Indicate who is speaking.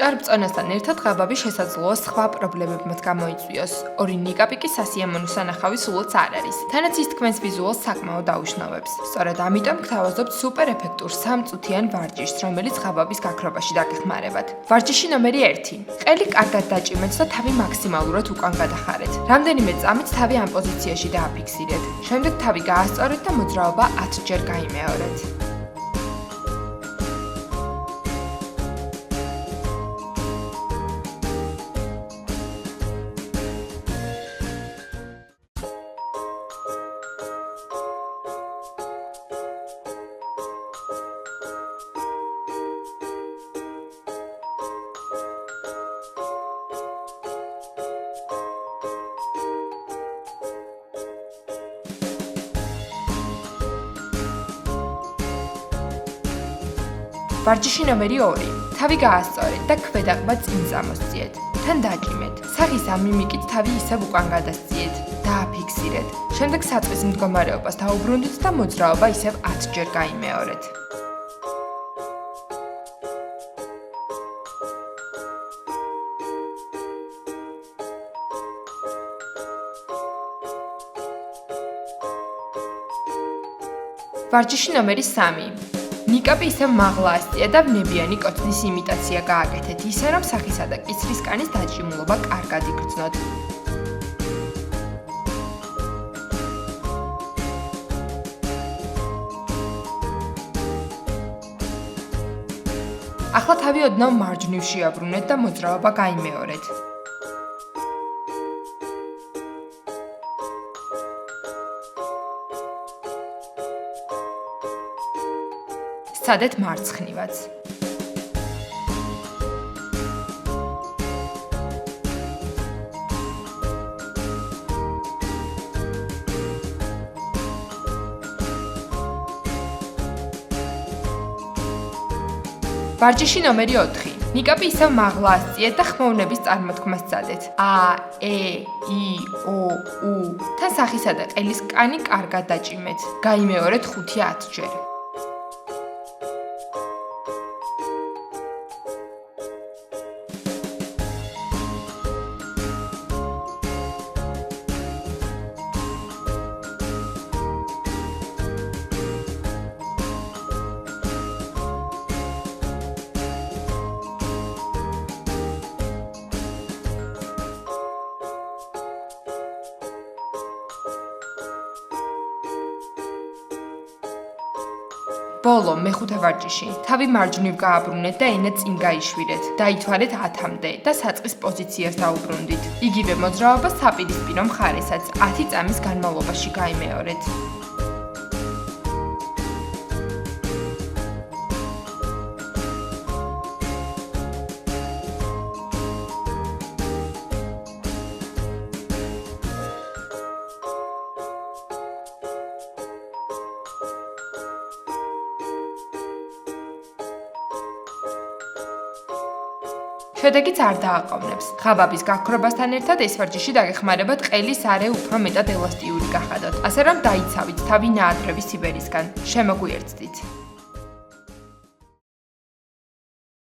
Speaker 1: ჭარბწონასთან ერთად ღაბაბი შესაძლოა სხვა პრობლემებმაც გამოიწვიოს. ორი ნიკაპი კი სასიამოვნო სანახავი სულაც არ არის. თანაც ის თქვენს ვიზუალს საკმაოდ აუშნავებს. სწორედ ამიტომ გთავაზობთ სუპერ ეფექტურ სამწუთიან ვარჯიშს, რომელიც ღაბაბის გაქრობაში დაგეხმარებათ. ვარჯიში ნომერი 1. ყელი კარგად დაჭიმეთ და თავი მაქსიმალურად უკან გადახარეთ. რამდენიმე წამით თავი ამ პოზიციაში დააფიქსირეთ. შემდეგ თავი გაასწორეთ და მოძრაობა 10 ჯერ გაიმეორეთ. ვარჯიში ნომერი 2. თავი გაასწორეთ და ქვედაყბა წინ წამოსწიეთ. თან დაჭიმეთ. სახის ამ მიმიკით თავი ისევ უკან გადასწიეთ. დააფიქსირეთ. შემდეგ საწყის მდგომარეობას დაუბრუნდით და მოძრაობა ისევ 10 ჯერ გაიმეორეთ. ვარჯიში ნომერი 3. ნიკაპი ისევ მაღლა ასწია და ვნებიანი კოცნის იმიტაცია გააკეთეთ, ისე რომ სახისა და კისრის კანის დაჭიმულობა კარგად იგრძნოთ. ახლა თავი ოდნავ მარჯვნივ შეაბრუნეთ და მოძრაობა გაიმეორეთ. სცადეთ მარცხნივაც. ვარჯიში ნომერი 4. ნიკაპი ისევ მაღლა ასწიეთ და ხმოვნების წარმოთქმას სცადეთ. ა, ე, ი, ო, უ. თან სახისა და ყელის კანი კარგად დაჭიმეთ. გაიმეორეთ 5-10 ჯერ. ბოლო მეხუთე ვარჯიში. თავი მარჯვნივ გააბრუნეთ და ენა წინ გაიშვირეთ. დაითვალეთ 10-მდე და საწყის პოზიციას დაუბრუნდით. იგივე მოძრაობა საპირისპირო მხარესაც 10 წამის განმავლობაში გაიმეორეთ. შედეგიც არ დააყოვნებს. ღაბაბის გაქრობასთან ერთად ეს ვარჯიში დაგეხმარებათ ყელის არე უფრო მეტად ელასტიური გახადოთ, ასე რომ დაიცავით თავი ნაადრევი სიბერისგან. შემოგვიერთდით.